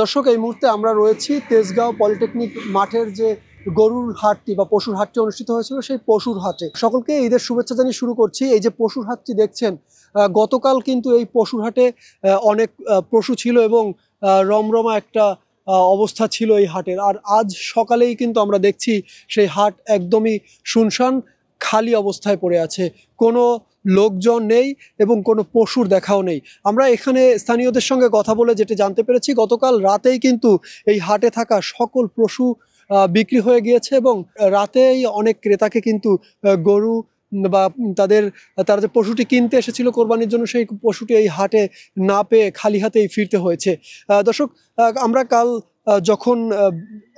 দর্শক, এই মুহূর্তে আমরা রয়েছি তেজগাঁও পলিটেকনিক মাঠের যে গরুর হাটটি বা পশুর হাটটি অনুষ্ঠিত হয়েছিল সেই পশুর হাটে। সকলকে ঈদের শুভেচ্ছা জানিয়ে শুরু করছি। এই যে পশুর হাটটি দেখছেন, গতকাল কিন্তু এই পশুর হাটে অনেক পশু ছিল এবং রমরমা একটা অবস্থা ছিল এই হাটের। আর আজ সকালেই কিন্তু আমরা দেখছি সেই হাট একদমই শুনশান, খালি অবস্থায় পড়ে আছে, কোনো লোকজন নেই এবং কোনো পশুর দেখাও নেই। আমরা এখানে স্থানীয়দের সঙ্গে কথা বলে যেটা জানতে পেরেছি, গতকাল রাতেই কিন্তু এই হাটে থাকা সকল পশু বিক্রি হয়ে গিয়েছে এবং রাতেই অনেক ক্রেতাকে কিন্তু গরু বা তারা যে পশুটি কিনতে এসেছিল কোরবানির জন্য, সেই পশুটি এই হাটে না পেয়ে খালি হাতেই ফিরতে হয়েছে। দর্শক, আমরা কাল যখন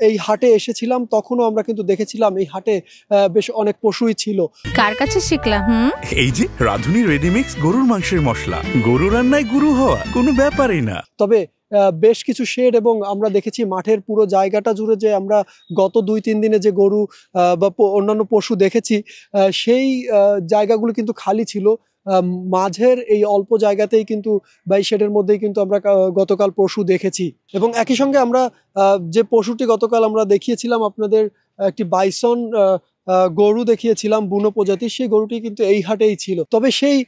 এই হাটে এসেছিলাম তখনও আমরা কিন্তু দেখেছিলাম এই হাটে বেশ অনেক পশুই ছিল। কার কাছে শিখলাম? এই যে রাধুনী রেডিমিক্স গরুর মাংসের মশলা, গরু রান্নায় গুরু হওয়া কোনো ব্যাপারই না। তবে বেশ কিছু শেড এবং আমরা দেখেছি মাঠের পুরো জায়গাটা জুড়ে যে আমরা গত ২-৩ দিনে যে গরু বা অন্যান্য পশু দেখেছি, সেই জায়গাগুলো কিন্তু খালি ছিল। মাঝের এই অল্প জায়গাতেই কিন্তু বা এই শেডের মধ্যেই কিন্তু আমরা গতকাল পশু দেখেছি। এবং একই সঙ্গে আমরা যে পশুটি গতকাল আমরা দেখিয়েছিলাম আপনাদের, একটি বাইসন গরু দেখিয়েছিলাম বুনো প্রজাতির, সেই গরুটি কিন্তু এই হাটেই ছিল। তবে সেই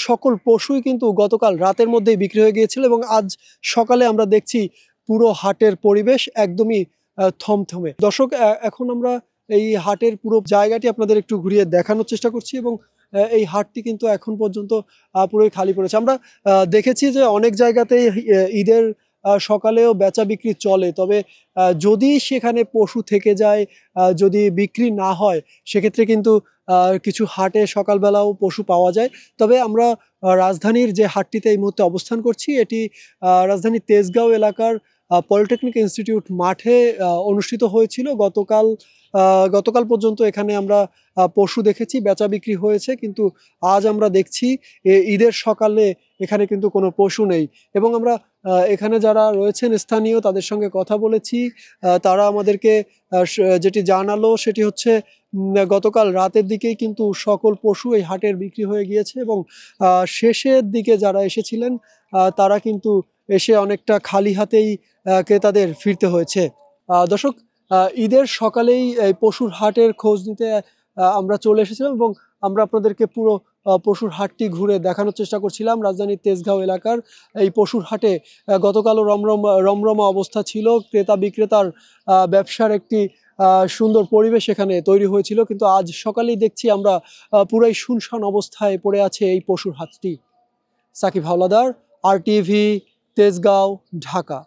সকল পশুই কিন্তু গতকাল রাতের মধ্যেই বিক্রি হয়ে গিয়েছিল এবং আজ সকালে আমরা দেখছি পুরো হাটের পরিবেশ একদমই থমথমে। দর্শক, এখন আমরা এই হাটের পুরো জায়গাটি আপনাদের একটু ঘুরিয়ে দেখানোর চেষ্টা করছি এবং এই হাটটি কিন্তু এখন পর্যন্ত পুরোই খালি পড়েছে। আমরা দেখেছি যে অনেক জায়গাতেই ঈদের সকালেও বেচা বিক্রি চলে, তবে যদি সেখানে পশু থেকে যায়, যদি বিক্রি না হয়, সেক্ষেত্রে কিন্তু কিছু হাটে সকালবেলাও পশু পাওয়া যায়। তবে আমরা রাজধানীর যে হাটটিতে এই মুহূর্তে অবস্থান করছি, এটি রাজধানীর তেজগাঁও এলাকার পলিটেকনিক ইনস্টিটিউট মাঠে অনুষ্ঠিত হয়েছিল। গতকাল পর্যন্ত এখানে আমরা পশু দেখেছি, বেচা বিক্রি হয়েছে, কিন্তু আজ আমরা দেখছি ঈদের সকালে এখানে কিন্তু কোনো পশু নেই। এবং আমরা এখানে যারা রয়েছেন স্থানীয়, তাদের সঙ্গে কথা বলেছি। তারা আমাদেরকে যেটি জানালো সেটি হচ্ছে গতকাল রাতের দিকেই কিন্তু সকল পশু এই হাটের বিক্রি হয়ে গিয়েছে এবং শেষের দিকে যারা এসেছিলেন তারা কিন্তু এসে অনেকটা খালি হাতেই ক্রেতাদের ফিরতে হয়েছে। দর্শক, ঈদের সকালেই এই পশুর হাটের খোঁজ নিতে আমরা চলে এসেছিলাম এবং আমরা আপনাদেরকে পুরো পশুর হাটটি ঘুরে দেখানোর চেষ্টা করছিলাম। রাজধানীর তেজগাঁও এলাকার এই পশুর হাটে গতকালও রমরমা অবস্থা ছিল। ক্রেতা বিক্রেতার ব্যবসার একটি সুন্দর পরিবেশ এখানে তৈরি হয়েছিল, কিন্তু আজ সকালেই দেখছি আমরা পুরাই শুনশান অবস্থায় পড়ে আছে এই পশুর হাটটি। সাকিব হাওলাদার, RTV, তেজগাঁও, ঢাকা।